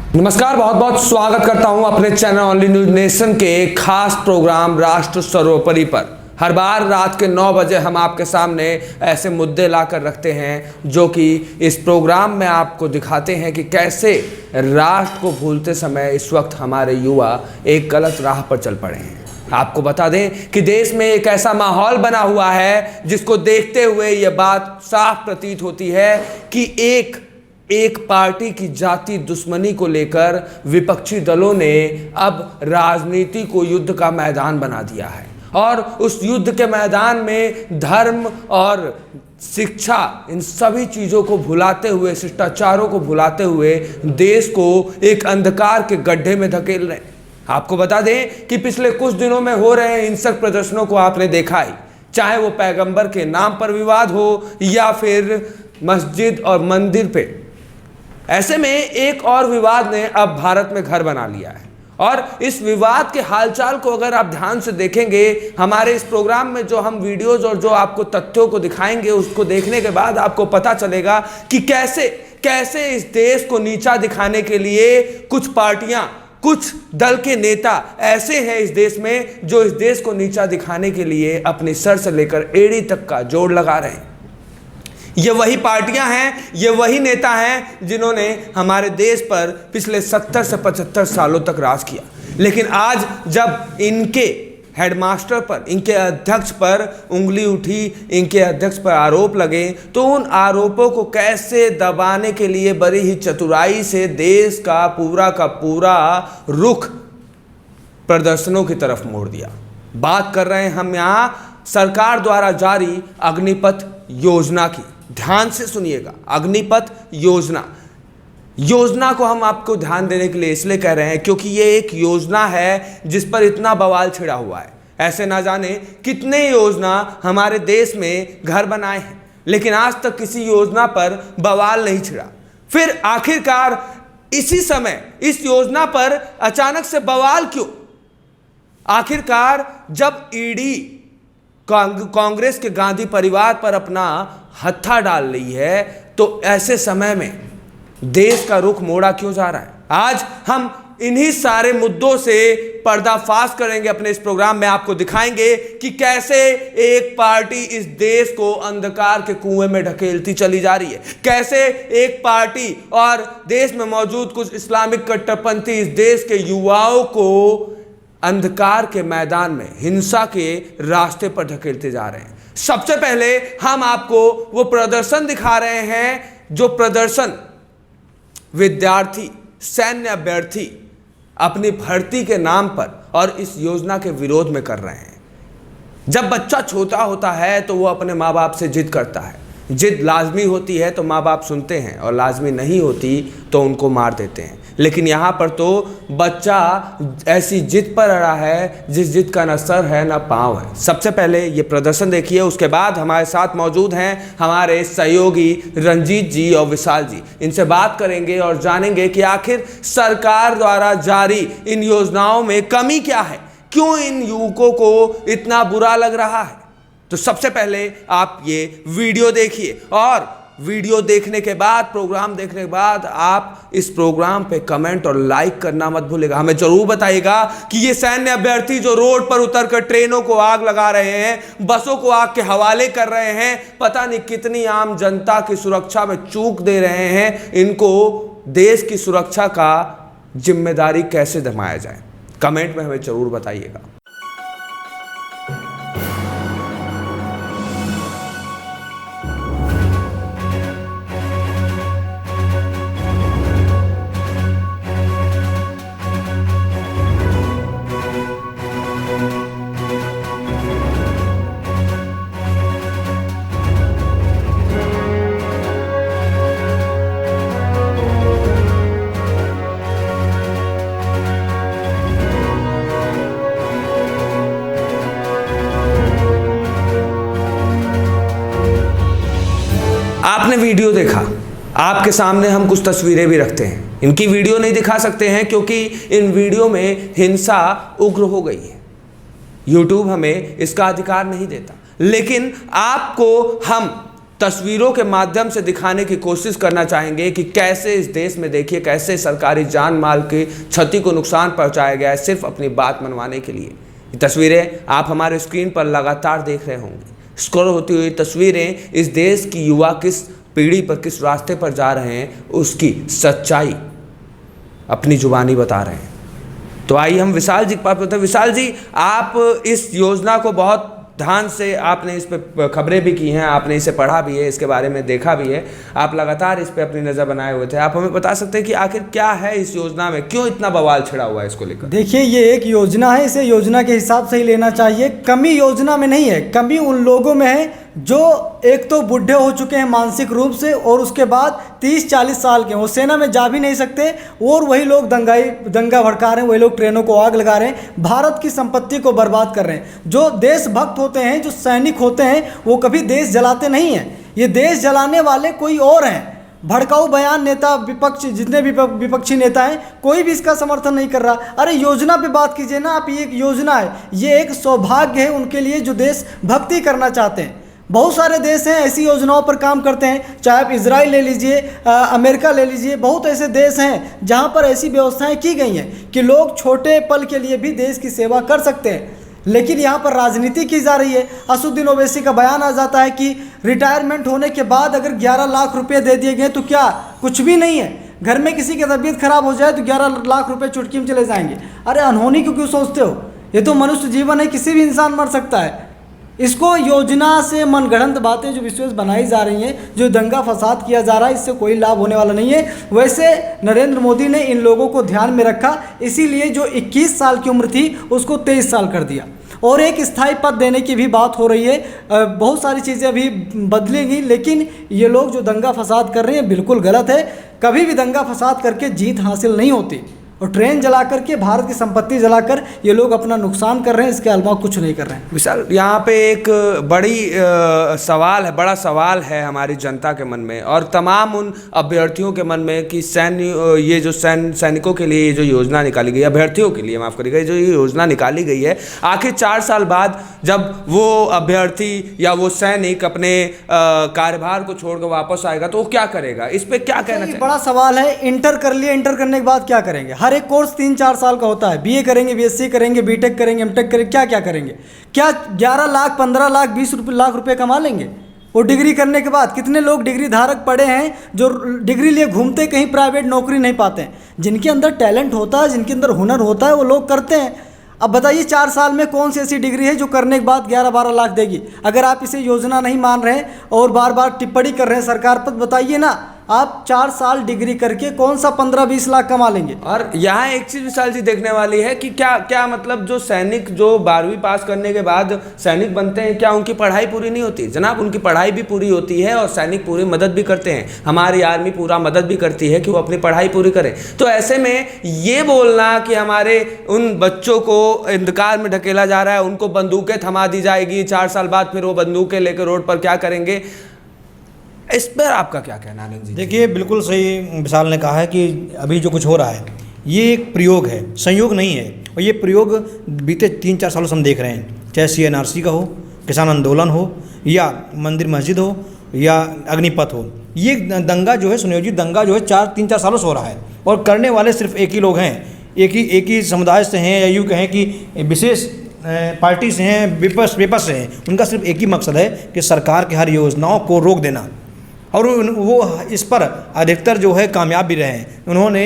नमस्कार, बहुत बहुत स्वागत करता हूं अपने चैनल ओनली न्यूज नेशन के खास प्रोग्राम राष्ट्र सर्वोपरि पर। हर बार रात के 9 बजे हम आपके सामने ऐसे मुद्दे लाकर रखते हैं जो कि इस प्रोग्राम में आपको दिखाते हैं कि कैसे राष्ट्र को भूलते समय इस वक्त हमारे युवा एक गलत राह पर चल पड़े हैं। आपको बता दें कि देश में एक ऐसा माहौल बना हुआ है जिसको देखते हुए यह बात साफ प्रतीत होती है कि एक पार्टी की जाति दुश्मनी को लेकर विपक्षी दलों ने अब राजनीति को युद्ध का मैदान बना दिया है और उस युद्ध के मैदान में धर्म और शिक्षा इन सभी चीज़ों को भुलाते हुए, शिष्टाचारों को भुलाते हुए देश को एक अंधकार के गड्ढे में धकेल रहे हैं। आपको बता दें कि पिछले कुछ दिनों में हो रहे हिंसक प्रदर्शनों को आपने देखा ही, चाहे वो पैगंबर के नाम पर विवाद हो या फिर मस्जिद और मंदिर पे। ऐसे में एक और विवाद ने अब भारत में घर बना लिया है और इस विवाद के हालचाल को अगर आप ध्यान से देखेंगे, हमारे इस प्रोग्राम में जो हम वीडियोज और जो आपको तथ्यों को दिखाएंगे उसको देखने के बाद आपको पता चलेगा कि कैसे इस देश को नीचा दिखाने के लिए कुछ पार्टियां, कुछ दल के नेता ऐसे हैं इस देश में जो इस देश को नीचा दिखाने के लिए अपनी सर से लेकर एड़ी तक का जोड़ लगा रहे हैं। ये वही पार्टियां हैं, ये वही नेता हैं जिन्होंने हमारे देश पर पिछले 70 से 75 सालों तक राज किया। लेकिन आज जब इनके हेडमास्टर पर, इनके अध्यक्ष पर उंगली उठी, इनके अध्यक्ष पर आरोप लगे, तो उन आरोपों को कैसे दबाने के लिए बड़ी ही चतुराई से देश का पूरा रुख प्रदर्शनों की तरफ मोड़ दिया। बात कर रहे हैं हम यहाँ सरकार द्वारा जारी अग्निपथ योजना की। ध्यान से सुनिएगा, अग्निपथ योजना को हम आपको ध्यान देने के लिए इसलिए कह रहे हैं क्योंकि ये एक योजना है जिस पर इतना बवाल छिड़ा हुआ है। ऐसे ना जाने कितने योजना हमारे देश में घर बनाए हैं, लेकिन आज तक किसी योजना पर बवाल नहीं छिड़ा। फिर आखिरकार इसी समय इस योजना पर अचानक से बवाल क्यों? आखिरकार जब ईडी कांग्रेस के गांधी परिवार पर अपना हत्था डाल रही है तो ऐसे समय में देश का रुख मोड़ा क्यों जा रहा है? आज हम इन्हीं सारे मुद्दों से पर्दाफाश करेंगे। अपने इस प्रोग्राम में आपको दिखाएंगे कि कैसे एक पार्टी इस देश को अंधकार के कुएं में ढकेलती चली जा रही है, कैसे एक पार्टी और देश में मौजूद कुछ इस्लामिक कट्टरपंथी इस देश के युवाओं को अंधकार के मैदान में, हिंसा के रास्ते पर ढकेलते जा रहे हैं। सबसे पहले हम आपको वो प्रदर्शन दिखा रहे हैं जो प्रदर्शन विद्यार्थी, सैन्य अभ्यर्थी अपनी भर्ती के नाम पर और इस योजना के विरोध में कर रहे हैं। जब बच्चा छोटा होता है तो वो अपने माँ बाप से जिद करता है। जिद लाजमी होती है तो माँ बाप सुनते हैं और लाजमी नहीं होती तो उनको मार देते हैं। लेकिन यहाँ पर तो बच्चा ऐसी जिद पर अड़ा है जिस जिद का न सर है न पाँव है। सबसे पहले ये प्रदर्शन देखिए, उसके बाद हमारे साथ मौजूद हैं हमारे सहयोगी रंजीत जी और विशाल जी। इनसे बात करेंगे और जानेंगे कि आखिर सरकार द्वारा जारी इन योजनाओं में कमी क्या है, क्यों इन युवकों को इतना बुरा लग रहा है। तो सबसे पहले आप ये वीडियो देखिए और वीडियो देखने के बाद, प्रोग्राम देखने के बाद आप इस प्रोग्राम पे कमेंट और लाइक करना मत भूलिएगा। हमें जरूर बताइएगा कि ये सैन्य अभ्यर्थी जो रोड पर उतरकर ट्रेनों को आग लगा रहे हैं, बसों को आग के हवाले कर रहे हैं, पता नहीं कितनी आम जनता की सुरक्षा में चूक दे रहे हैं, इनको देश की सुरक्षा का जिम्मेदारी कैसे जमाया जाए, कमेंट में हमें जरूर बताइएगा। आपने वीडियो देखा, आपके सामने हम कुछ तस्वीरें भी रखते हैं। इनकी वीडियो नहीं दिखा सकते हैं क्योंकि इन वीडियो में हिंसा उग्र हो गई है। यूट्यूब हमें इसका अधिकार नहीं देता, लेकिन आपको हम तस्वीरों के माध्यम से दिखाने की कोशिश करना चाहेंगे कि कैसे इस देश में देखिए कैसे सरकारी जान माल की क्षति को नुकसान पहुंचाया गया है सिर्फ अपनी बात मनवाने के लिए। ये तस्वीरें आप हमारे स्क्रीन पर लगातार देख रहे होंगे। स्क्रॉल होती हुई तस्वीरें इस देश की युवा किस पीढ़ी पर किस रास्ते पर जा रहे हैं उसकी सच्चाई अपनी जुबानी बता रहे हैं। तो आइए हम विशाल जी के पास पूछते हैं। विशाल जी, आप इस योजना को बहुत ध्यान से आपने इस पे खबरें भी की हैं, आपने इसे पढ़ा भी है, इसके बारे में देखा भी है, आप लगातार इस पे अपनी नज़र बनाए हुए थे। आप हमें बता सकते हैं कि आखिर क्या है इस योजना में, क्यों इतना बवाल छिड़ा हुआ है इसको लेकर? देखिए, ये एक योजना है, इसे योजना के हिसाब से ही लेना चाहिए। कमी योजना में नहीं है, कमी उन लोगों में है जो एक तो बूढ़े हो चुके हैं मानसिक रूप से, और उसके बाद 30-40 साल के, वो सेना में जा भी नहीं सकते, और वही लोग दंगा भड़का रहे हैं, वही लोग ट्रेनों को आग लगा रहे हैं, भारत की संपत्ति को बर्बाद कर रहे हैं। जो देशभक्त होते हैं, जो सैनिक होते हैं, वो कभी देश जलाते नहीं हैं। ये देश जलाने वाले कोई और हैं। भड़काऊ बयान नेता, विपक्ष, जितने भी विपक्षी नेता हैं, कोई भी इसका समर्थन नहीं कर रहा। अरे योजना पे बात कीजिए ना आप। ये एक योजना है, ये एक सौभाग्य है उनके लिए जो देश भक्ति करना चाहते हैं। बहुत सारे देश हैं ऐसी योजनाओं पर काम करते हैं, चाहे आप इजराइल ले लीजिए, अमेरिका ले लीजिए, बहुत ऐसे देश हैं जहां पर ऐसी व्यवस्थाएं की गई हैं कि लोग छोटे पल के लिए भी देश की सेवा कर सकते हैं। लेकिन यहाँ पर राजनीति की जा रही है। असदुद्दीन ओवैसी का बयान आ जाता है कि रिटायरमेंट होने के बाद अगर 11 लाख रुपये दे दिए गए तो क्या कुछ भी नहीं है। घर में किसी की तबीयत खराब हो जाए तो 11 लाख रुपये चुटकी में चले जाएंगे। अरे अनहोनी क्यों सोचते हो? ये तो मनुष्य जीवन है, किसी भी इंसान मर सकता है। इसको योजना से मनगढ़ंत बातें जो विश्वास बनाई जा रही हैं, जो दंगा फसाद किया जा रहा है, इससे कोई लाभ होने वाला नहीं है। वैसे नरेंद्र मोदी ने इन लोगों को ध्यान में रखा, इसीलिए जो 21 साल की उम्र थी उसको 23 साल कर दिया, और एक स्थायी पद देने की भी बात हो रही है। बहुत सारी चीज़ें अभी बदलेंगी, लेकिन ये लोग जो दंगा फसाद कर रहे हैं बिल्कुल गलत है। कभी भी दंगा फसाद करके जीत हासिल नहीं होती, और ट्रेन जला करके, भारत की संपत्ति जलाकर ये लोग अपना नुकसान कर रहे हैं, इसके अलावा कुछ नहीं कर रहे हैं। विशाल, यहाँ पे एक बड़ा सवाल है हमारी जनता के मन में और तमाम उन अभ्यर्थियों के मन में कि सैनिकों के लिए ये जो योजना निकाली गई, अभ्यर्थियों के लिए माफ़ करिएगा, जो ये योजना निकाली गई है, आखिर 4 साल बाद जब वो अभ्यर्थी या वो सैनिक अपने कार्यभार को छोड़कर वापस आएगा तो वो क्या करेगा? इस पर क्या कहना चाहिए? बड़ा सवाल है। इंटर कर लिया, इंटर करने के बाद क्या करेंगे? हर एक कोर्स 3-4 साल का होता है। बीए करेंगे, बीएससी करेंगे, बीटेक करेंगे, एमटेक करेंगे, क्या करेंगे? क्या 11 लाख, 15 लाख, 20 लाख रुपए कमा लेंगे? वो डिग्री करने के बाद कितने लोग डिग्री धारक पड़े हैं जो डिग्री लिए घूमते, कहीं प्राइवेट नौकरी नहीं पाते हैं। जिनके अंदर टैलेंट होता है, जिनके अंदर हुनर होता है, वो लोग करते हैं। अब बताइए 4 साल में कौन सी ऐसी डिग्री है जो करने के बाद 11-12 लाख देगी? अगर आप इसे योजना नहीं मान रहे और बार बार टिप्पणी कर रहे हैं सरकार पर, बताइए ना, आप 4 साल डिग्री करके कौन सा 15-20 लाख कमा लेंगे? और यहाँ एक चीज़ विशाल जी देखने वाली है कि क्या मतलब जो सैनिक जो 12वीं पास करने के बाद सैनिक बनते हैं, क्या उनकी पढ़ाई पूरी नहीं होती? जनाब, उनकी पढ़ाई भी पूरी होती है और सैनिक पूरी मदद भी करते हैं। हमारी आर्मी पूरा मदद भी करती है कि वो अपनी पढ़ाई पूरी करें। तो ऐसे में ये बोलना कि हमारे उन बच्चों को अंधकार में ढकेला जा रहा है, उनको बंदूकें थमा दी जाएगी, 4 साल बाद फिर वो बंदूकें लेकर रोड पर क्या करेंगे, इस पर आपका क्या कहना है? जी देखिए, बिल्कुल सही विशाल ने कहा है कि अभी जो कुछ हो रहा है ये एक प्रयोग है, संयोग नहीं है। और ये प्रयोग बीते 3-4 सालों से हम देख रहे हैं, चाहे CNRC का हो, किसान आंदोलन हो, या मंदिर मस्जिद हो, या अग्निपथ हो। ये दंगा जो है, सुनियोजित दंगा जो है 3-4 सालों से हो रहा है, और करने वाले सिर्फ एक ही लोग हैं, एक ही समुदाय से हैं, या यूँ कहें कि विशेष पार्टी से हैं, विपक्ष से हैं। उनका सिर्फ एक ही मकसद है कि सरकार की हर योजनाओं को रोक देना, और वो इस पर अधिकतर जो है कामयाब भी रहे हैं। उन्होंने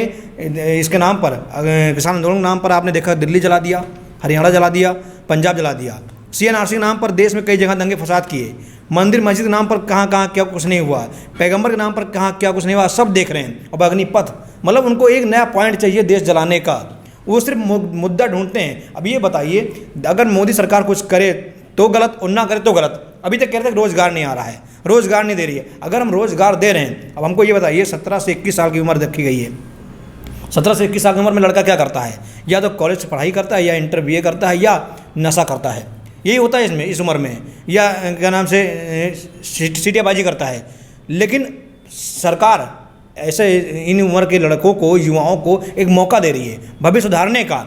इसके नाम पर, किसान आंदोलन के नाम पर आपने देखा दिल्ली जला दिया, हरियाणा जला दिया, पंजाब जला दिया। CNRC के नाम पर देश में कई जगह दंगे फसाद किए। मंदिर मस्जिद के नाम पर कहाँ क्या कुछ नहीं हुआ, पैगंबर के नाम पर कहाँ क्या कुछ नहीं हुआ, सब देख रहे हैं। अब अग्निपथ, मतलब उनको एक नया पॉइंट चाहिए देश जलाने का, वो सिर्फ मुद्दा ढूंढते हैं। अब ये बताइए, अगर मोदी सरकार कुछ करे तो गलत और ना करे तो गलत। अभी तक कह रहे थे कि रोज़गार नहीं आ रहा है, रोज़गार नहीं दे रही है। अगर हम रोज़गार दे रहे हैं, अब हमको ये बताइए, 17 से 21 साल की उम्र रखी गई है। 17 से 21 साल की उम्र में लड़का क्या करता है? या तो कॉलेज से पढ़ाई करता है, या इंटर BA करता है, या नशा करता है। यही होता है इसमें, इस उम्र में, या क्या नाम से सीटियाबाजी करता है। लेकिन सरकार ऐसे इन उम्र के लड़कों को, युवाओं को एक मौका दे रही है भविष्य सुधारने का।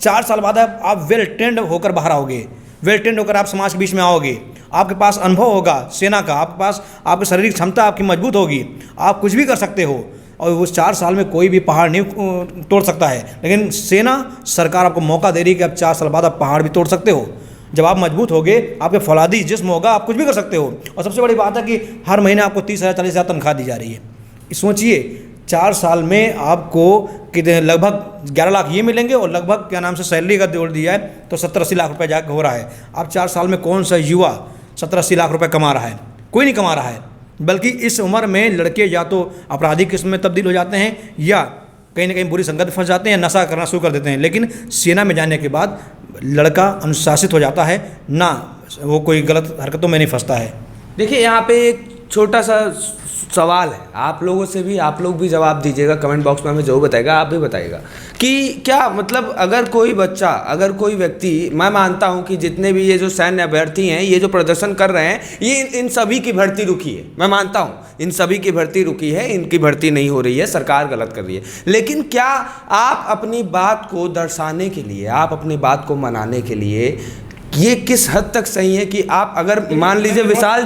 4 साल बाद आप वेल ट्रेंड होकर बाहर आओगे। वेल ट्रेंड होकर आप समाज के बीच में आओगे, आपके पास अनुभव होगा सेना का, आपके पास आपकी शारीरिक क्षमता आपकी मजबूत होगी, आप कुछ भी कर सकते हो। और उस 4 साल में कोई भी पहाड़ नहीं तोड़ सकता है, लेकिन सेना सरकार आपको मौका दे रही है कि अब 4 साल बाद आप पहाड़ भी तोड़ सकते हो। जब आप मजबूत होगे, आपके फौलादी जिस्म होगा, आप कुछ भी कर सकते हो। और सबसे बड़ी बात है कि हर महीने आपको 30,000 40,000 तनख्वाह दी जा रही है। सोचिए 4 साल में आपको कितने, लगभग 11 लाख ये मिलेंगे और लगभग क्या नाम से सैलरी का जोड़ दिया है तो 70-80 लाख रुपए जाकर हो रहा है। अब 4 साल में कौन सा युवा 70-80 लाख रुपए कमा रहा है? कोई नहीं कमा रहा है। बल्कि इस उम्र में लड़के या तो आपराधिक किस्म में तब्दील हो जाते हैं या कहीं ना कहीं बुरी संगत में फंस जाते हैं या नशा करना शुरू कर देते हैं। लेकिन सेना में जाने के बाद लड़का अनुशासित हो जाता है, ना वो कोई गलत हरकतों में नहीं फंसता है। देखिए यहाँ पे एक छोटा सा सवाल है, आप लोगों से भी, आप लोग भी जवाब दीजिएगा कमेंट बॉक्स में, हमें जो बताएगा आप भी बताइएगा कि क्या मतलब अगर कोई बच्चा, अगर कोई व्यक्ति, मैं मानता हूं कि जितने भी ये जो सैन्य अभ्यर्थी हैं, ये जो प्रदर्शन कर रहे हैं, ये इन सभी की भर्ती रुकी है। मैं मानता हूं इन सभी की भर्ती रुकी है, इनकी भर्ती नहीं हो रही है, सरकार गलत कर रही है। लेकिन क्या आप अपनी बात को दर्शाने के लिए, आप अपनी बात को मनाने के लिए ये किस हद तक सही है कि आप अगर मान लीजिए विशाल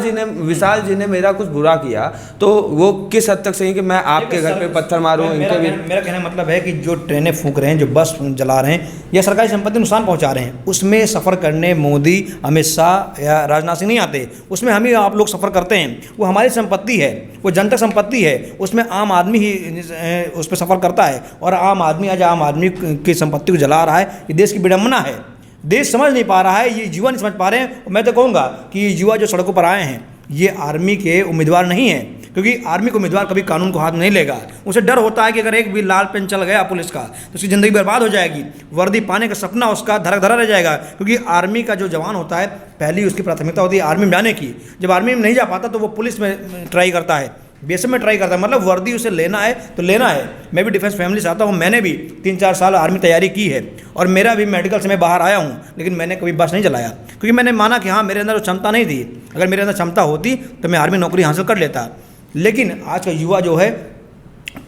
जी ने मेरा कुछ बुरा किया तो वो किस हद तक सही है कि मैं आपके घर पे पत्थर मारूं? मेरा कहने का मतलब है कि जो ट्रेनें फूंक रहे हैं, जो बस जला रहे हैं या सरकारी संपत्ति नुकसान पहुंचा रहे हैं, उसमें सफ़र करने मोदी, अमित शाह या राजनाथ सिंह नहीं आते। उसमें हम ही आप लोग सफ़र करते हैं। वो हमारी संपत्ति है, वो जनता संपत्ति है, उसमें आम आदमी ही उस पर सफ़र करता है। और आम आदमी आज आम आदमी की संपत्ति को जला रहा है, ये देश की विडम्बना है। देश समझ नहीं पा रहा है, ये युवा नहीं समझ पा रहे हैं। मैं तो कहूँगा कि ये युवा जो सड़कों पर आए हैं, ये आर्मी के उम्मीदवार नहीं है, क्योंकि आर्मी का उम्मीदवार कभी कानून को हाथ में नहीं लेगा। उसे डर होता है कि अगर एक भी लाल पेन चल गया पुलिस का तो उसकी ज़िंदगी बर्बाद हो जाएगी, वर्दी पाने का सपना उसका धरा धरा रह जाएगा। क्योंकि आर्मी का जो जवान होता है, पहली उसकी प्राथमिकता होती है आर्मी में जाने की। जब आर्मी में नहीं जा पाता तो वो पुलिस में ट्राई करता है, बेसब में ट्राई करता है। मतलब वर्दी उसे लेना है तो लेना है। मैं भी डिफेंस फैमिली से आता हूँ, मैंने भी 3-4 साल आर्मी तैयारी की है और मेरा भी मेडिकल से मैं बाहर आया हूँ, लेकिन मैंने कभी बस नहीं चलाया, क्योंकि मैंने माना कि हाँ मेरे अंदर वो क्षमता नहीं थी। अगर मेरे अंदर क्षमता होती तो मैं आर्मी नौकरी हासिल कर लेता। लेकिन आज का युवा जो है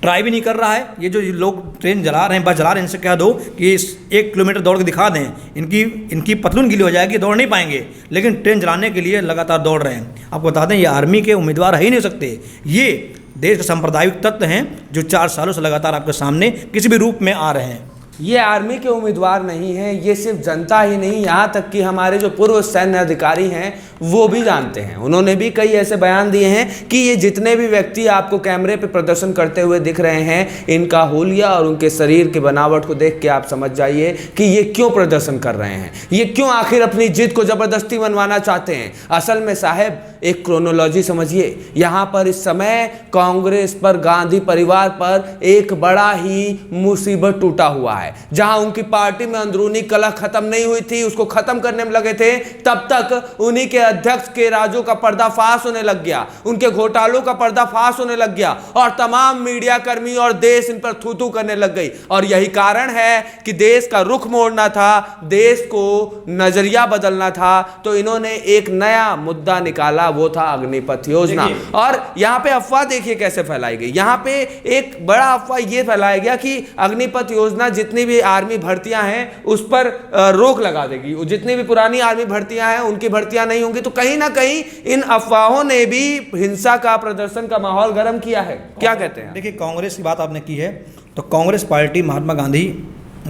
ट्राई भी नहीं कर रहा है। ये जो लोग ट्रेन जला रहे हैं, बस जला रहे हैं, इनसे कह दो कि 1 किलोमीटर दौड़ के दिखा दें, इनकी पतलून गीली हो जाएगी, दौड़ नहीं पाएंगे। लेकिन ट्रेन जलाने के लिए लगातार दौड़ रहे हैं। आपको बता दें, ये आर्मी के उम्मीदवार ही नहीं हो सकते। ये देश के सांप्रदायिक तत्व हैं जो 4 सालों से लगातार आपके सामने किसी भी रूप में आ रहे हैं। ये आर्मी के उम्मीदवार नहीं हैं, ये सिर्फ जनता ही नहीं, यहाँ तक कि हमारे जो पूर्व सैन्य अधिकारी हैं वो भी जानते हैं। उन्होंने भी कई ऐसे बयान दिए हैं कि ये जितने भी व्यक्ति आपको कैमरे पे प्रदर्शन करते हुए दिख रहे हैं, इनका होलिया और उनके शरीर की बनावट को देख के आप समझ जाइए कि ये क्यों प्रदर्शन कर रहे हैं, ये क्यों आखिर अपनी जिद को ज़बरदस्ती मनवाना चाहते हैं। असल में साहब एक क्रोनोलॉजी समझिए, यहाँ पर इस समय कांग्रेस पर, गांधी परिवार पर एक बड़ा ही मुसीबत टूटा हुआ है। जहां उनकी पार्टी में अंदरूनी कलह खत्म नहीं हुई थी, उसको खत्म करने में लगे थे, तब तक उन्हीं के अध्यक्ष के राजों का पर्दाफाश होने लग गया, उनके घोटालों का पर्दाफाश होने लग गया और तमाम मीडिया कर्मी और देश इन पर थू थू करने लग गई। और यही कारण है कि देश का रुख मोड़ना था, देश को नजरिया बदलना था, तो इन्होंने एक नया मुद्दा निकाला, वो था अग्निपथ योजना। और यहां पे अफवाह देखिए कैसे फैलाई गई। यहां पे एक बड़ा अफवाह यह फैलाया गया कि अग्निपथ योजना जितनी भी आर्मी भर्तियां हैं उस पर रोक लगा देगी, जितनी भी पुरानी आर्मी भर्तियां हैं उनकी भर्तियां नहीं होंगी। तो कहीं ना कहीं इन अफवाहों ने भी हिंसा का, प्रदर्शन का माहौल गर्म किया है। क्या कहते हैं? देखिए, कांग्रेस की बात आपने की है, तो कांग्रेस पार्टी महात्मा गांधी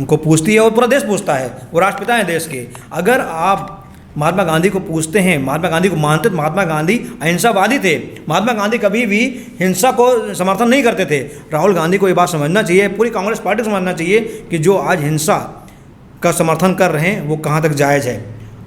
को पूछती है और पूरा देश पूछता है, वो राष्ट्रपिता हैं देश के। अगर आप महात्मा गांधी को पूछते हैं, महात्मा गांधी को मानते, तो महात्मा गांधी अहिंसावादी थे। महात्मा गांधी कभी भी हिंसा को समर्थन नहीं करते थे। राहुल गांधी को ये बात समझना चाहिए, पूरी कांग्रेस पार्टी को समझना चाहिए कि जो आज हिंसा का समर्थन कर रहे हैं वो कहाँ तक जायज़ है।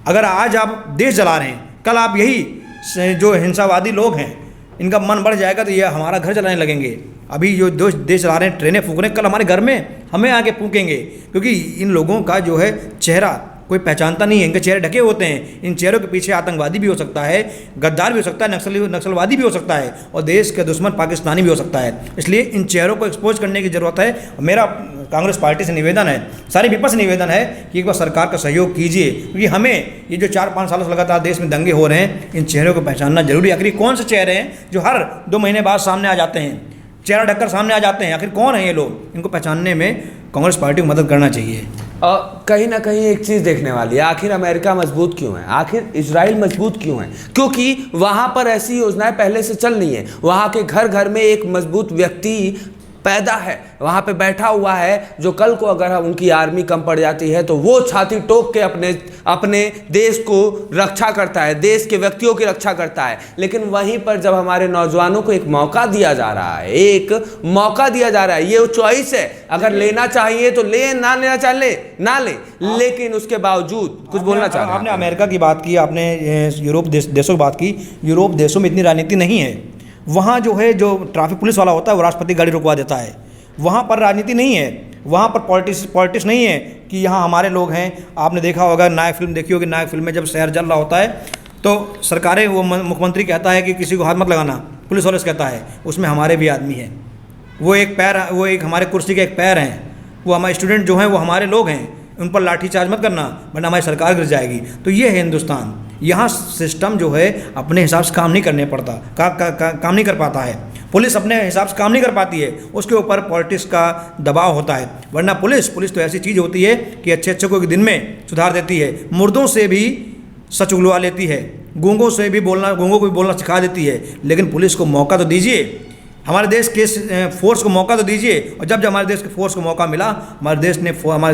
अगर आज आप देश जला रहे हैं, कल आप यही जो हिंसावादी लोग हैं इनका मन बढ़ जाएगा तो ये हमारा घर जलाने लगेंगे। अभी जो देश चला रहे हैं, ट्रेनें फूंक रहे हैं, कल हमारे घर में हमें आके फूकेंगे, क्योंकि इन लोगों का जो है चेहरा कोई पहचानता नहीं है। इनके चेहरे ढके होते हैं। इन चेहरों के पीछे आतंकवादी भी हो सकता है, गद्दार भी हो सकता है, नक्सलवादी भी हो सकता है और देश के दुश्मन पाकिस्तानी भी हो सकता है। इसलिए इन चेहरों को एक्सपोज करने की ज़रूरत है। मेरा कांग्रेस पार्टी से निवेदन है, सारी विपक्ष से निवेदन है कि एक बार सरकार का सहयोग कीजिए, क्योंकि हमें ये जो 4-5 सालों से लगातार देश में दंगे हो रहे हैं, इन चेहरों को पहचानना जरूरी है। आखिर कौन से चेहरे हैं जो हर 2 महीने बाद सामने आ जाते हैं, चेहरा ढककर सामने आ जाते हैं? आखिर कौन है ये लोग? इनको पहचानने में कांग्रेस पार्टी को मदद करना चाहिए। और कहीं ना कहीं एक चीज़ देखने वाली है, आखिर अमेरिका मजबूत क्यों है, आखिर इजराइल मजबूत क्यों है? क्योंकि वहाँ पर ऐसी योजनाएं पहले से चल रही हैं। वहाँ के घर घर में एक मजबूत व्यक्ति पैदा है, वहाँ पे बैठा हुआ है, जो कल को अगर उनकी आर्मी कम पड़ जाती है तो वो छाती ठोक के अपने देश को रक्षा करता है, देश के व्यक्तियों की रक्षा करता है। लेकिन वहीं पर जब हमारे नौजवानों को एक मौका दिया जा रहा है, एक मौका दिया जा रहा है, ये चॉइस है, अगर लेना चाहिए तो ले, ना लेना चाहिए ना ले, लेकिन उसके बावजूद कुछ बोलना चाह रहे हैं? आपने अमेरिका की बात की, आपने यूरोप देशों की बात की। यूरोप देशों में इतनी राजनीति नहीं है। वहाँ जो है, जो ट्रैफिक पुलिस वाला होता है वो राष्ट्रपति गाड़ी रुकवा देता है। वहाँ पर राजनीति नहीं है, वहाँ पर पॉलिटिक्स नहीं है कि यहाँ हमारे लोग हैं। आपने देखा होगा, नायक फिल्म देखी होगी, नायक फिल्म में जब शहर जल रहा होता है तो सरकारें, वो मुख्यमंत्री कहता है कि किसी को हाथ मत लगाना, पुलिस वाले कहता है उसमें हमारे भी आदमी हैं, वो एक हमारे कुर्सी के एक पैर हैं, वो हमारे स्टूडेंट जो हैं वो हमारे लोग हैं, उन पर लाठीचार्ज मत करना वरना हमारी सरकार गिर जाएगी। तो ये है हिंदुस्तान। यहाँ सिस्टम जो है अपने हिसाब से काम नहीं करने पड़ता, काम नहीं कर पाता है। पुलिस अपने हिसाब से काम नहीं कर पाती है, उसके ऊपर पॉलिटिक्स का दबाव होता है। वरना पुलिस तो ऐसी चीज़ होती है कि अच्छे को एक दिन में सुधार देती है, मुर्दों से भी सच उगलवा लेती है, गूंगों को भी बोलना सिखा देती है। लेकिन पुलिस को मौका तो दीजिए, हमारे देश के फोर्स को मौका तो दीजिए। और जब हमारे देश के फोर्स को मौका मिला, हमारे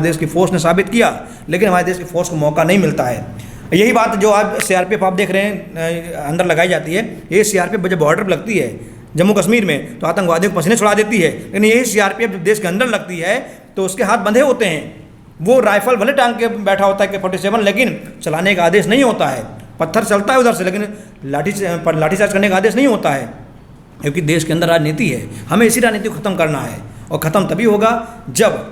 देश की फोर्स ने साबित किया, लेकिन हमारे देश की फोर्स को मौका नहीं मिलता है। यही बात जो आप सीआरपीएफ आप देख रहे हैं अंदर लगाई जाती है, ये सीआरपीएफ जब बॉर्डर पर लगती है जम्मू कश्मीर में तो आतंकवादियों को पसीने छुड़ा देती है। लेकिन यही सीआरपीएफ जब देश के अंदर लगती है तो उसके हाथ बंधे होते हैं, वो राइफल भले टांग के बैठा होता है AK-47, लेकिन चलाने का आदेश नहीं होता है। पत्थर चलता है उधर से, लेकिन लाठीचार्ज करने का आदेश नहीं होता है, क्योंकि देश के अंदर राजनीति है। हमें इसी राजनीति को ख़त्म करना है, और ख़त्म तभी होगा जब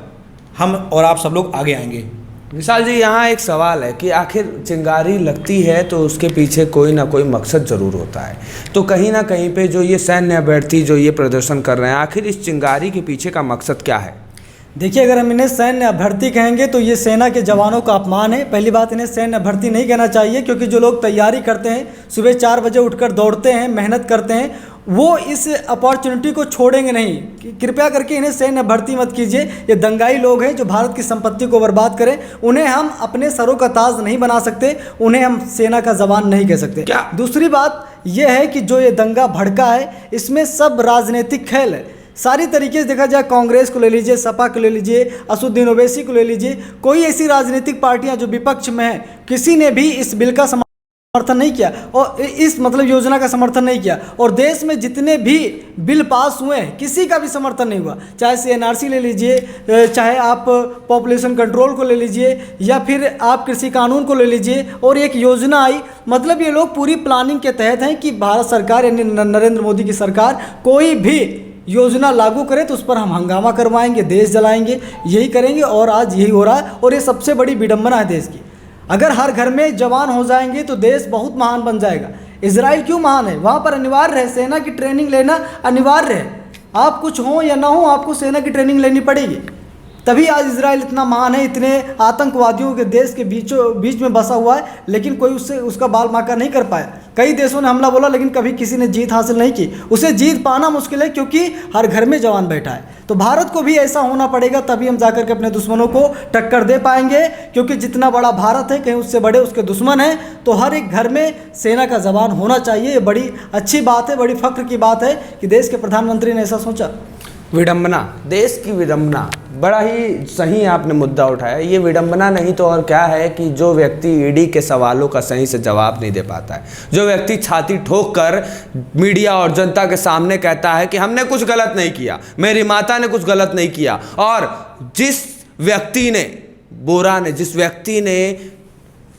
हम और आप सब लोग आगे आएंगे। विशाल जी, यहाँ एक सवाल है कि आखिर चिंगारी लगती है तो उसके पीछे कोई ना कोई मकसद ज़रूर होता है। तो कहीं ना कहीं पे जो ये सैन्य अभ्यर्थी जो ये प्रदर्शन कर रहे हैं, आखिर इस चिंगारी के पीछे का मकसद क्या है? देखिए, अगर हम इन्हें सैन्य अभ्यर्थी कहेंगे तो ये सेना के जवानों का अपमान है। पहली बात, इन्हें सैन्य अभ्यर्थी नहीं कहना चाहिए, क्योंकि जो लोग तैयारी करते हैं, सुबह 4 बजे उठकर दौड़ते हैं, मेहनत करते हैं, वो इस अपॉर्चुनिटी को छोड़ेंगे नहीं। कृपया करके इन्हें सैन्य भर्ती मत कीजिए। ये दंगाई लोग हैं जो भारत की संपत्ति को बर्बाद करें। उन्हें हम अपने सरों का ताज नहीं बना सकते, उन्हें हम सेना का जवान नहीं कह सकते। क्या? दूसरी बात यह है कि जो ये दंगा भड़का है, इसमें सब राजनीतिक खेल है। सारी तरीके से देखा जाए, कांग्रेस को ले लीजिए, सपा को ले लीजिए, असदुद्दीन ओवैसी को ले लीजिए, कोई ऐसी राजनीतिक पार्टियां जो विपक्ष में है, किसी ने भी इस बिल का समर्थन नहीं किया और इस योजना का समर्थन नहीं किया। और देश में जितने भी बिल पास हुए हैं, किसी का भी समर्थन नहीं हुआ। चाहे CNRC ले लीजिए, चाहे आप पॉपुलेशन कंट्रोल को ले लीजिए, या फिर आप कृषि कानून को ले लीजिए, और एक योजना आई। ये लोग पूरी प्लानिंग के तहत हैं कि भारत सरकार यानी नरेंद्र मोदी की सरकार कोई भी योजना लागू करे तो उस पर हम हंगामा करवाएंगे, देश जलाएंगे, यही करेंगे। और आज यही हो रहा है, और ये सबसे बड़ी विडंबना है देश की। अगर हर घर में जवान हो जाएंगे तो देश बहुत महान बन जाएगा। इजराइल क्यों महान है? वहाँ पर अनिवार्य है, सेना की ट्रेनिंग लेना अनिवार्य है। आप कुछ हो या ना हो, आपको सेना की ट्रेनिंग लेनी पड़ेगी, तभी आज इजराइल इतना महान है। इतने आतंकवादियों के देश के बीच में बसा हुआ है, लेकिन कोई उसका बाल बांका नहीं कर पाया। कई देशों ने हमला बोला, लेकिन कभी किसी ने जीत हासिल नहीं की। उसे जीत पाना मुश्किल है, क्योंकि हर घर में जवान बैठा है। तो भारत को भी ऐसा होना पड़ेगा, तभी हम जाकर के अपने दुश्मनों को टक्कर दे पाएंगे। क्योंकि जितना बड़ा भारत है, कहीं उससे बड़े उसके दुश्मन हैं। तो हर एक घर में सेना का जवान होना चाहिए। ये बड़ी अच्छी बात है, बड़ी फख्र की बात है कि देश के प्रधानमंत्री ने ऐसा सोचा। विडंबना, देश की विडंबना, बड़ा ही सही आपने मुद्दा उठाया। ये विडंबना नहीं तो और क्या है कि जो व्यक्ति ईडी के सवालों का सही से जवाब नहीं दे पाता है, जो व्यक्ति छाती ठोक कर मीडिया और जनता के सामने कहता है कि हमने कुछ गलत नहीं किया, मेरी माता ने कुछ गलत नहीं किया, और जिस व्यक्ति ने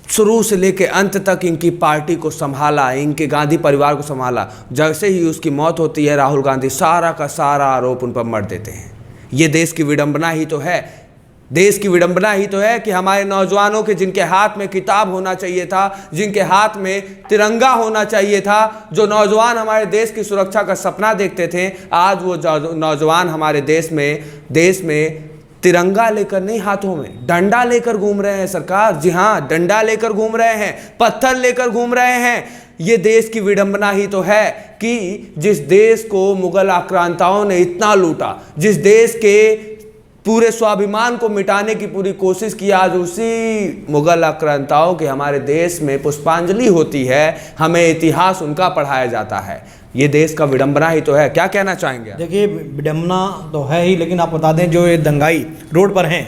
शुरू से लेकर अंत तक इनकी पार्टी को संभाला, इनके गांधी परिवार को संभाला, जैसे ही उसकी मौत होती है, राहुल गांधी सारा का सारा आरोप उन पर मर देते हैं। ये देश की विडंबना ही तो है। देश की विडंबना ही तो है कि हमारे नौजवानों के, जिनके हाथ में किताब होना चाहिए था, जिनके हाथ में तिरंगा होना चाहिए था, जो नौजवान हमारे देश की सुरक्षा का सपना देखते थे, आज वो नौजवान हमारे देश में तिरंगा लेकर नहीं, हाथों में डंडा लेकर घूम रहे हैं। सरकार, जी हाँ, डंडा लेकर घूम रहे हैं, पत्थर लेकर घूम रहे हैं। ये देश की विडंबना ही तो है कि जिस देश को मुगल आक्रांताओं ने इतना लूटा, जिस देश के पूरे स्वाभिमान को मिटाने की पूरी कोशिश की। आज उसी मुगल आक्रांताओं की हमारे देश में पुष्पांजलि होती है, हमें इतिहास उनका पढ़ाया जाता है। ये देश का विडंबना ही तो है। क्या कहना चाहेंगे? देखिए, विडंबना तो है ही, लेकिन आप बता दें जो ये दंगाई रोड पर हैं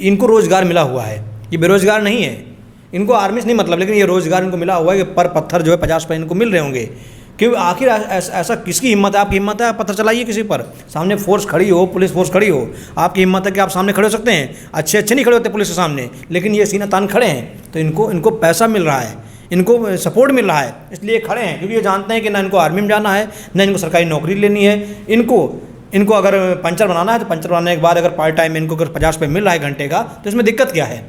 इनको रोज़गार मिला हुआ है, ये बेरोज़गार नहीं है। इनको आर्मी से नहीं मतलब, लेकिन ये रोज़गार इनको मिला हुआ है कि पर पत्थर जो है 50 रुपये इनको मिल रहे होंगे। क्योंकि आखिर ऐसा किसकी हिम्मत है? आपकी हिम्मत है आप पत्थर चलाइए किसी पर, सामने फोर्स खड़ी हो, पुलिस फोर्स खड़ी हो, आपकी हिम्मत है कि आप सामने खड़े हो सकते हैं? अच्छे नहीं खड़े होते पुलिस के सामने, लेकिन ये सीना तान खड़े हैं। तो इनको पैसा मिल रहा है, इनको सपोर्ट मिल रहा है, इसलिए खड़े हैं। क्योंकि ये जानते हैं कि ना इनको आर्मी में जाना है, ना इनको सरकारी नौकरी लेनी है। इनको अगर पंचर बनाना है तो पंचर बनाने के बाद अगर पार्ट टाइम इनको अगर 50 रुपये मिल रहा है घंटे का, तो इसमें दिक्कत क्या है?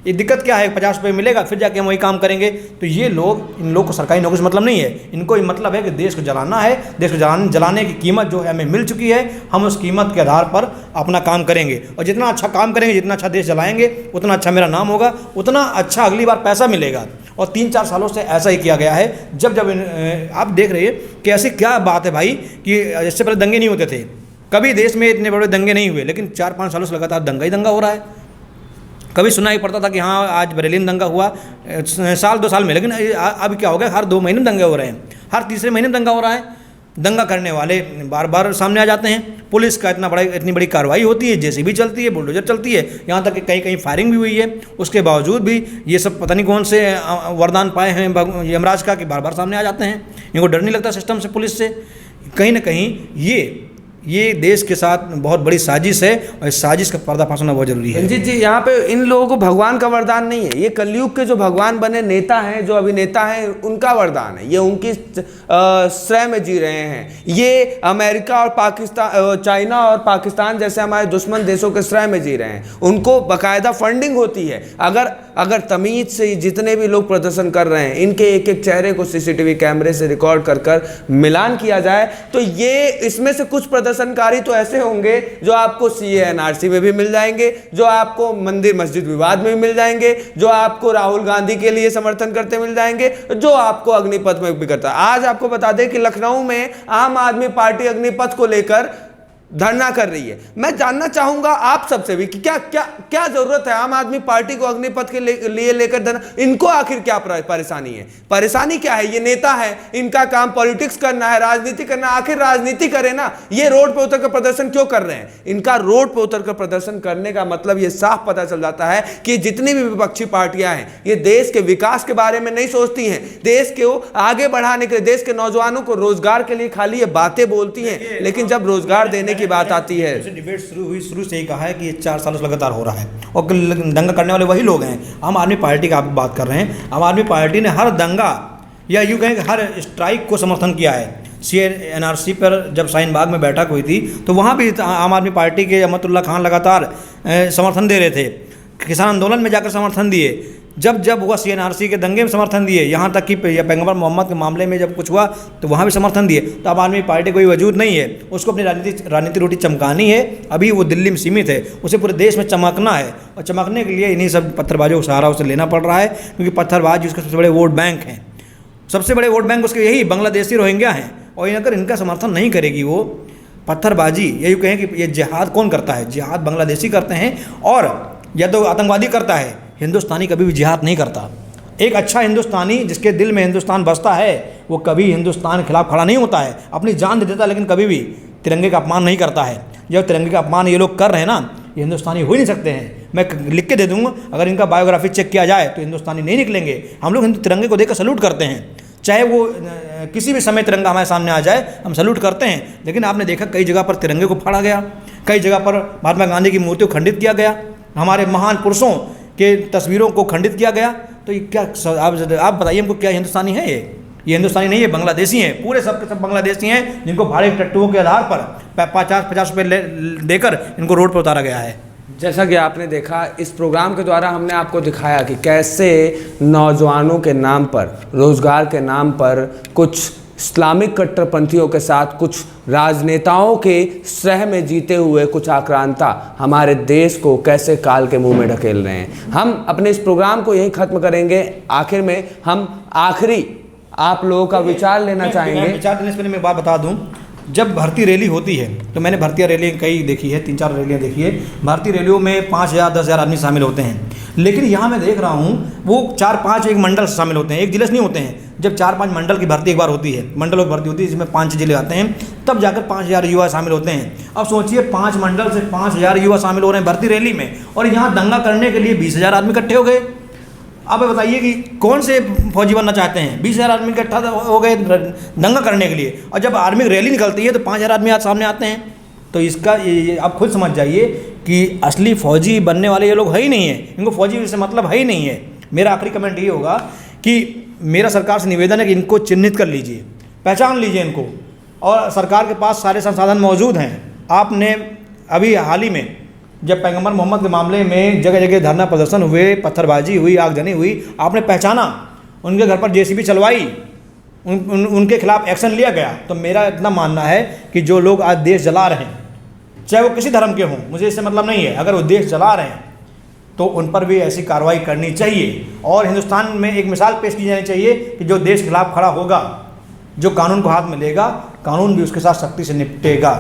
ये दिक्कत क्या है? 50 रुपये मिलेगा, फिर जाके हम वही काम करेंगे। तो ये लोग, इन लोग को सरकारी नौकरी से मतलब नहीं है, इनको ये मतलब है कि देश को जलाना है। देश को जलाने की कीमत जो है हमें मिल चुकी है, हम उस कीमत के आधार पर अपना काम करेंगे। और जितना अच्छा काम करेंगे, जितना अच्छा देश जलाएंगे, उतना अच्छा मेरा नाम होगा, उतना अच्छा अगली बार पैसा मिलेगा। और 3-4 सालों से ऐसा ही किया गया है। जब आप देख रहे हैं कि ऐसी क्या बात है भाई कि इससे पहले दंगे नहीं होते थे, कभी देश में इतने बड़े दंगे नहीं हुए, लेकिन 4-5 सालों से लगातार दंगा ही दंगा हो रहा है। कभी सुना ही पड़ता था कि हाँ आज बरेली में दंगा हुआ, साल 2 साल में, लेकिन अब क्या हो गया? हर 2 महीने में दंगे हो रहे हैं, हर तीसरे महीने में दंगा हो रहा है। दंगा करने वाले बार बार सामने आ जाते हैं। पुलिस का इतनी बड़ी कार्रवाई होती है, जेसीबी चलती है, बुलडोजर चलती है, यहाँ तक कि कहीं फायरिंग भी हुई है। उसके बावजूद भी ये सब पता नहीं कौन से वरदान पाए हैं यमराज का कि बार बार सामने आ जाते हैं। इनको डर नहीं लगता सिस्टम से, पुलिस से। कहीं ना कहीं ये देश के साथ बहुत बड़ी साजिश है, और इस साजिश का पर्दाफाश होना बहुत जरूरी है। जी, यहाँ पे इन लोगों को भगवान का वरदान नहीं है, ये कलयुग के जो भगवान बने नेता हैं, जो अभिनेता हैं, उनका वरदान है। ये उनकी श्रेय में जी रहे हैं। ये अमेरिका और पाकिस्तान, चाइना और पाकिस्तान जैसे हमारे दुश्मन देशों के श्रेय में जी रहे हैं। उनको बाकायदा फंडिंग होती है। अगर तमीज से जितने भी लोग प्रदर्शन कर रहे हैं, इनके एक एक चेहरे को सीसीटीवी कैमरे से रिकॉर्ड कर मिलान किया जाए, तो ये इसमें से कुछ प्रदर्शनकारी तो ऐसे होंगे जो आपको CA-NRC में भी मिल जाएंगे, जो आपको मंदिर मस्जिद विवाद में भी मिल जाएंगे, जो आपको राहुल गांधी के लिए समर्थन करते मिल जाएंगे, जो आपको अग्निपथ में भी करता है। आज आपको बता दें कि लखनऊ में आम आदमी पार्टी अग्निपथ को लेकर धरना कर रही है। मैं जानना चाहूंगा आप सबसे भी कि क्या जरूरत है आम आदमी पार्टी को अग्निपथ के लिए लेकर धरना? इनको आखिर क्या परेशानी है? परेशानी क्या है? ये नेता है, इनका काम पॉलिटिक्स करना है, राजनीति करना। आखिर राजनीति करे ना, ये रोड पे उतर कर प्रदर्शन क्यों कर रहे हैं? इनका रोड पे उतर कर प्रदर्शन करने का मतलब ये साफ पता चल जाता है कि जितनी भी विपक्षी पार्टियां हैं, ये देश के विकास के बारे में नहीं सोचती हैं, देश को आगे बढ़ाने के लिए, देश के नौजवानों को रोजगार के लिए खाली ये बातें बोलती हैं, लेकिन जब रोजगार देने की बात आती है। डिबेट शुरू से ही कहा है कि ये 4 सालों से लगातार हो रहा है, और दंगा करने वाले वही लोग हैं। आम आदमी पार्टी का आप बात कर रहे हैं। आम आदमी पार्टी ने हर दंगा, या यूँ कहें कि हर स्ट्राइक को समर्थन किया है। CA-NRC पर जब शाहीन बाग में बैठक हुई थी, तो वहाँ भी आम आदमी पार्टी के अहमदुल्ला खान लगातार समर्थन दे रहे थे। किसान आंदोलन में जाकर समर्थन दिए। जब हुआ CA-NRC के दंगे में समर्थन दिए। यहाँ तक कि पैगंबर मोहम्मद के मामले में जब कुछ हुआ तो वहाँ भी समर्थन दिए। तो आम आदमी पार्टी कोई वजूद नहीं है, उसको अपनी राजनीति रोटी चमकानी है। अभी वो दिल्ली में सीमित है, उसे पूरे देश में चमकना है, और चमकने के लिए इन्हीं सब पत्थरबाजों को सहारा उसे लेना पड़ रहा है। क्योंकि पत्थरबाज उसके सबसे बड़े वोट बैंक हैं, सबसे बड़े वोट बैंक उसके यही बांग्लादेशी रोहिंग्या हैं। और अगर इनका समर्थन नहीं करेगी वो पत्थरबाजी, यही कहें कि ये जिहाद कौन करता है? जिहाद बांग्लादेशी करते हैं, और या तो आतंकवादी करता है। हिंदुस्तानी कभी भी जिहाद नहीं करता। एक अच्छा हिंदुस्तानी जिसके दिल में हिंदुस्तान बसता है, वो कभी हिंदुस्तान के खिलाफ खड़ा नहीं होता है, अपनी जान दे देता है, लेकिन कभी भी तिरंगे का अपमान नहीं करता है। जब तिरंगे का अपमान ये लोग कर रहे हैं ना, ये हिंदुस्तानी हो ही नहीं सकते हैं। मैं लिख के दे दूँगा, अगर इनका बायोग्राफी चेक किया जाए तो हिंदुस्तानी नहीं निकलेंगे। हम लोग तिरंगे को देखकर सल्यूट करते हैं, चाहे वो किसी भी समय तिरंगा हमारे सामने आ जाए, हम सल्यूट करते हैं। लेकिन आपने देखा कई जगह पर तिरंगे को फाड़ा गया, कई जगह पर महात्मा गांधी की मूर्ति को खंडित किया गया, हमारे महान पुरुषों के तस्वीरों को खंडित किया गया। तो ये क्या, आप बताइए हमको, क्या हिंदुस्तानी है? ये हिंदुस्तानी नहीं है, बांग्लादेशी हैं। पूरे सब के सब बांग्लादेशी हैं, जिनको भाड़े टट्टुओं के आधार पर 50 रुपये देकर इनको रोड पर उतारा गया है। जैसा कि आपने देखा, इस प्रोग्राम के द्वारा हमने आपको दिखाया कि कैसे नौजवानों के नाम पर, रोजगार के नाम पर कुछ इस्लामिक कट्टरपंथियों के साथ, कुछ राजनेताओं के श्रेय में जीते हुए कुछ आक्रांता हमारे देश को कैसे काल के मुंह में ढकेल रहे हैं। हम अपने इस प्रोग्राम को यहीं ख़त्म करेंगे। आखिर में हम आखिरी आप लोगों का विचार लेना चाहेंगे। विचार देने से पहले मैं बात बता दूं, जब भर्ती रैली होती है तो मैंने भर्ती रैली कई देखी है, 3-4 रैलियाँ देखी है। भर्ती रैलियों में 5,000-10,000 आदमी शामिल होते हैं, लेकिन यहाँ मैं देख रहा हूँ वो 4-5 एक मंडल से शामिल होते हैं, एक जिले से नहीं होते हैं। जब 4-5 मंडल की भर्ती एक बार होती है, मंडलों की भर्ती होती है जिसमें 5 जिले आते हैं, तब जाकर 5,000 युवा शामिल होते हैं। अब सोचिए 5 मंडल से 5,000 युवा शामिल हो रहे हैं भर्ती रैली में, और यहाँ दंगा करने के लिए 20,000 आदमी इकट्ठे हो गए। अब बताइए कि कौन से फौजी बनना चाहते हैं? 20,000 आदमी इकट्ठा हो गए दंगा करने के लिए, और जब आर्मी रैली निकलती है तो 5,000 आदमी आज सामने आते हैं। तो इसका ये आप खुद समझ जाइए कि असली फौजी बनने वाले ये लोग है ही नहीं है, इनको फौजी से मतलब है ही नहीं है। मेरा आखिरी कमेंट ये होगा कि मेरा सरकार से निवेदन है कि इनको चिन्हित कर लीजिए, पहचान लीजिए इनको, और सरकार के पास सारे संसाधन मौजूद हैं। आपने अभी हाल ही में जब पैगंबर मोहम्मद के मामले में जगह जगह धरना प्रदर्शन हुए, पत्थरबाजी हुई, आगजनी हुई, आपने पहचाना, उनके घर पर जेसीबी चलवाई, उनके खिलाफ एक्शन लिया गया। तो मेरा इतना मानना है कि जो लोग आज देश जला रहे हैं, चाहे वो किसी धर्म के हों, मुझे इससे मतलब नहीं है, अगर वो देश जला रहे हैं तो उन पर भी ऐसी कार्रवाई करनी चाहिए। और हिंदुस्तान में एक मिसाल पेश की जानी चाहिए कि जो देश के खिलाफ खड़ा होगा, जो कानून को हाथ में लेगा, कानून भी उसके साथ सख्ती से निपटेगा।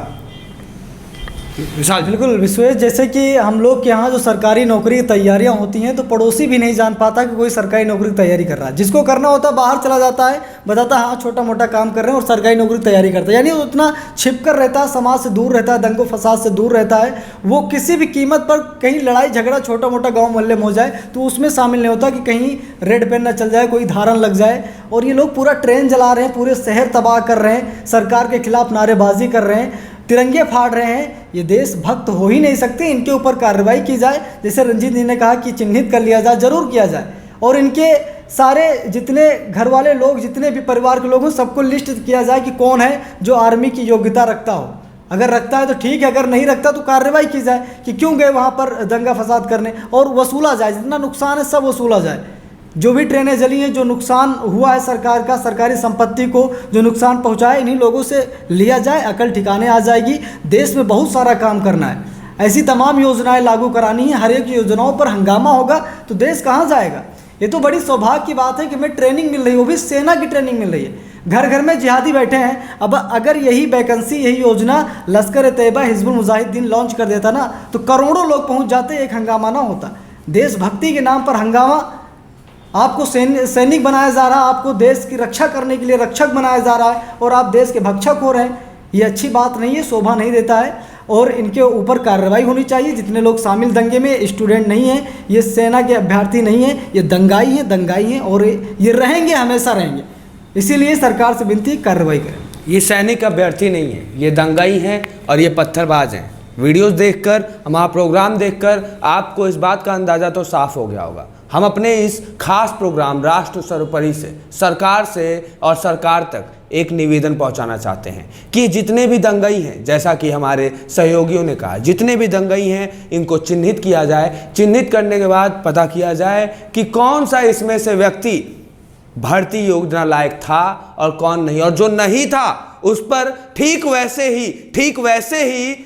विशाल, बिल्कुल विश्वेश, जैसे कि हम लोग के यहाँ जो सरकारी नौकरी की तैयारियाँ होती हैं तो पड़ोसी भी नहीं जान पाता कि कोई सरकारी नौकरी की तैयारी कर रहा है। जिसको करना होता है बाहर चला जाता है, बताता है हाँ छोटा मोटा काम कर रहे हैं, और सरकारी नौकरी की तैयारी करता है। यानी वो उतना छिप कर रहता है, समाज से दूर रहता है, दंगों फसाद से दूर रहता है। वो किसी भी कीमत पर कहीं लड़ाई झगड़ा छोटा मोटा गाँव मोहल्ले में हो जाए तो उसमें शामिल नहीं होता कि कहीं रेड पेन न चल जाए, कोई धारण लग जाए। और ये लोग पूरा ट्रेन जला रहे हैं, पूरे शहर तबाह कर रहे हैं, सरकार के खिलाफ नारेबाजी कर रहे हैं, तिरंगे फाड़ रहे हैं। ये देशभक्त हो ही नहीं सकते, इनके ऊपर कार्रवाई की जाए। जैसे रंजीत जी ने कहा कि चिन्हित कर लिया जाए, ज़रूर किया जाए, और इनके सारे जितने घर वाले लोग, जितने भी परिवार के लोग हों, सबको लिस्ट किया जाए कि कौन है जो आर्मी की योग्यता रखता हो। अगर रखता है तो ठीक है, अगर नहीं रखता तो कार्रवाई की जाए कि क्यों गए वहाँ पर दंगा फसाद करने, और वसूला जाए, जितना नुकसान है सब वसूला जाए। जो भी ट्रेनें जली हैं, जो नुकसान हुआ है सरकार का, सरकारी संपत्ति को जो नुकसान पहुंचा है, इन्हीं लोगों से लिया जाए, अकल ठिकाने आ जाएगी। देश में बहुत सारा काम करना है, ऐसी तमाम योजनाएं लागू करानी है। हर एक योजनाओं पर हंगामा होगा तो देश कहाँ जाएगा? ये तो बड़ी सौभाग्य की बात है कि हमें ट्रेनिंग मिल रही है, वो भी सेना की ट्रेनिंग मिल रही है। घर घर में जिहादी बैठे हैं। अब अगर यही वैकेंसी, यही योजना लश्कर तैयबा, हिजबुल मुजाहिदीन लॉन्च कर देता ना, तो करोड़ों लोग पहुँच जाते, एक हंगामा ना होता। देशभक्ति के नाम पर हंगामा, आपको सैनिक बनाया जा रहा है, आपको देश की रक्षा करने के लिए रक्षक बनाया जा रहा है, और आप देश के भक्षक हो रहे हैं। ये अच्छी बात नहीं है, शोभा नहीं देता है, और इनके ऊपर कार्रवाई होनी चाहिए। जितने लोग शामिल दंगे में, स्टूडेंट नहीं हैं, ये सेना के अभ्यर्थी नहीं हैं, ये दंगाई हैं, और ये रहेंगे, हमेशा रहेंगे। इसीलिए सरकार से विनती, कार्रवाई करें। ये सैनिक अभ्यर्थी नहीं है, ये दंगाई हैं और ये पत्थरबाज हैं। वीडियोस देखकर, हमारा प्रोग्राम देखकर आपको इस बात का अंदाज़ा तो साफ हो गया होगा। हम अपने इस खास प्रोग्राम राष्ट्र सर्वोपरि से, सरकार से और सरकार तक एक निवेदन पहुंचाना चाहते हैं कि जितने भी दंगाई हैं, जैसा कि हमारे सहयोगियों ने कहा, जितने भी दंगाई हैं इनको चिन्हित किया जाए। चिन्हित करने के बाद पता किया जाए कि कौन सा इसमें से व्यक्ति भर्ती योजना लायक था और कौन नहीं, और जो नहीं था उस पर ठीक वैसे ही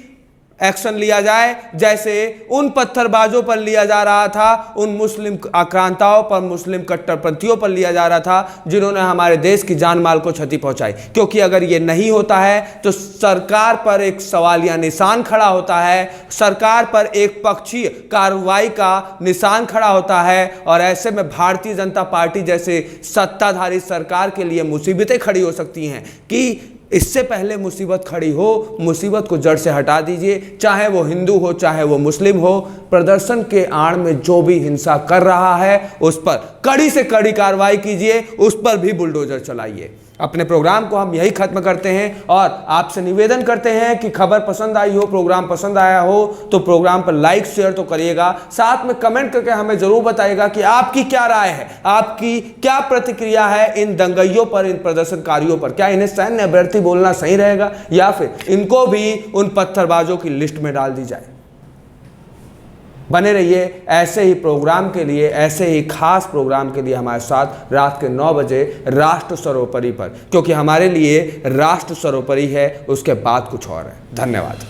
एक्शन लिया जाए जैसे उन पत्थरबाजों पर लिया जा रहा था, उन मुस्लिम आक्रांताओं पर, मुस्लिम कट्टरपंथियों पर लिया जा रहा था जिन्होंने हमारे देश की जान माल को क्षति पहुंचाई। क्योंकि अगर ये नहीं होता है तो सरकार पर एक सवालिया निशान खड़ा होता है, सरकार पर एक पक्षीय कार्रवाई का निशान खड़ा होता है, और ऐसे में भारतीय जनता पार्टी जैसे सत्ताधारी सरकार के लिए मुसीबतें खड़ी हो सकती हैं कि इससे पहले मुसीबत खड़ी हो, मुसीबत को जड़ से हटा दीजिए। चाहे वो हिंदू हो, चाहे वो मुस्लिम हो, प्रदर्शन के आड़ में जो भी हिंसा कर रहा है उस पर कड़ी से कड़ी कार्रवाई कीजिए, उस पर भी बुलडोजर चलाइए। अपने प्रोग्राम को हम यही खत्म करते हैं और आपसे निवेदन करते हैं कि खबर पसंद आई हो, प्रोग्राम पसंद आया हो तो प्रोग्राम पर लाइक शेयर तो करिएगा, साथ में कमेंट करके हमें जरूर बताइएगा कि आपकी क्या राय है, आपकी क्या प्रतिक्रिया है इन दंगाइयों पर, इन प्रदर्शनकारियों पर। क्या इन्हें सैन्य अभ्यर्थी बोलना सही रहेगा या फिर इनको भी उन पत्थरबाजों की लिस्ट में डाल दी जाए? बने रहिए ऐसे ही प्रोग्राम के लिए, ऐसे ही खास प्रोग्राम के लिए हमारे साथ रात के 9 बजे राष्ट्र सर्वोपरि पर, क्योंकि हमारे लिए राष्ट्र सर्वोपरि है, उसके बाद कुछ और है। धन्यवाद।